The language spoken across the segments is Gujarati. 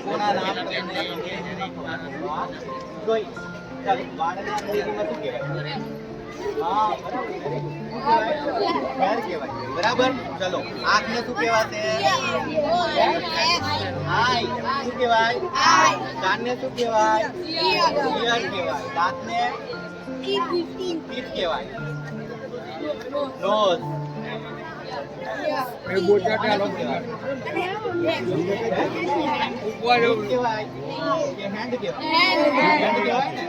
કોના નામ તમને કોઈ ચાલો બાળને અંગ્રેજીમાં શું કહેવાય? હા બરાબર. ચલો આંખને શું કહેવાશે? આઈ. શું કહેવાય? કાનને શું કહેવાય? ઈયર કહેવાય. દાંતને ટીથ કહેવાય. નોઝ એ બોટા ચાલો કહેવાય. ઉપર કહેવાય કે હેન્ડ કહેવાય? હેન્ડ કહેવાય ને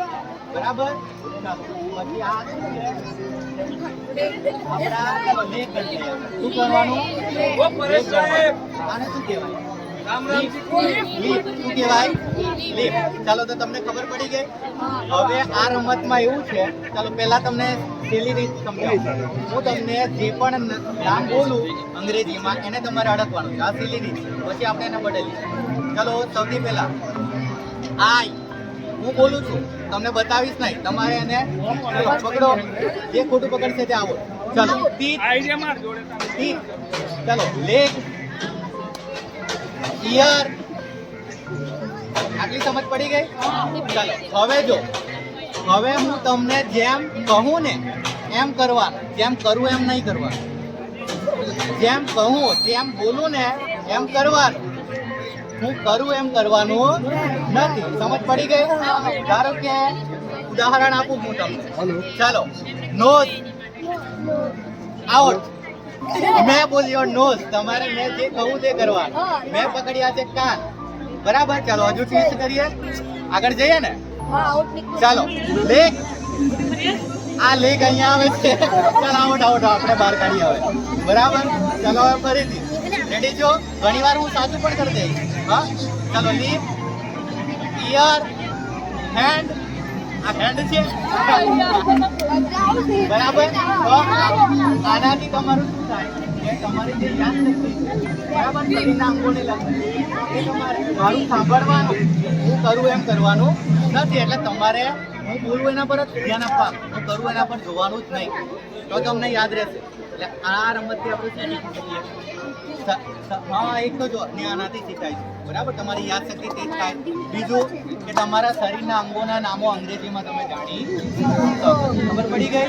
બરાબર. પછી આ શું છે? આપણા લેગ કરીએ. શું કરવાનું? આને શું કહેવાય? લીપ. શું કહેવાય? લીપ. ચાલો તો તમને ખબર પડી ગઈ. હવે આ રમતમાં એવું છે, ચાલો પહેલા તમને પેલી રીત સમજાવું. હું તમને જે પણ નામ બોલું અંગ્રેજીમાં એને તમારે અડકવાનું છે. આ પેલી રીત. પછી આપણે એને બદલીએ. ચાલો સૌથી પહેલા આઈ. હું બોલું છું, તમને બતાવીશ નહીં, તમારે એને પકડો. જે ખોટું પકડશે તે આવો. ચાલો ટીથ. ચાલો લેગ, ઈયર. આટલી સમજ પડી ગઈ? ચાલો હવે જો, હવે હું તમને જેમ કહું ને એમ કરવાનું. જેમ કરું એમ નહીં કરવાનું. જેમ કહું જેમ બોલું ને એમ કરવાનું. હું કરું એમ કરવાનું નથી. સમજ પડી ગઈ? ધારો કે ઉદાહરણ આપું હું તમને. ચાલો નોઝ આઉટ. મેં બોલ્યો નોઝ. તમારે મેં જે કહું તે કરવાનું. મેં પકડ્યા છે કાન. બરાબર. ચાલો હજુ ટેસ્ટ કરીએ. આગળ જઈએ ને. ચાલો લેગ. આ લેગ અહીંયા આવે છે. ચાલો આઉટ આઉટ આપણે બહાર કાઢીએ હવે. બરાબર. ચાલો હવે ફરીથી રેડી છો? ઘણી વાર હું સાચું પણ કરી દઈશ. હા ચાલો લીપ, ઈયર, હેન્ડ. આ હેન્ડ છે બરાબર. આનાથી તમારું શું થાય કે તમારી જે યાદશક્તિ બરાબર શરીરના અંગોને લગતી એ તમારે મારું સાંભળવાનું. હું કરું એમ કરવાનું નથી. એટલે તમારે હું બોલું એના પર જ ધ્યાન આપવાનું. હું કરું એના પર જોવાનું જ નહીં. તો તમને યાદ રહેશે. એટલે આ રમતથી આપણે શીખીએ. હા એક તો જો આનાથી શીખાય છે બરાબર. તમારી યાદશક્તિ તેજ થાય. બીજું કે તમારા શરીરના અંગોના નામો અંગ્રેજીમાં તમે જાણી શકો. ખબર પડી ગઈ?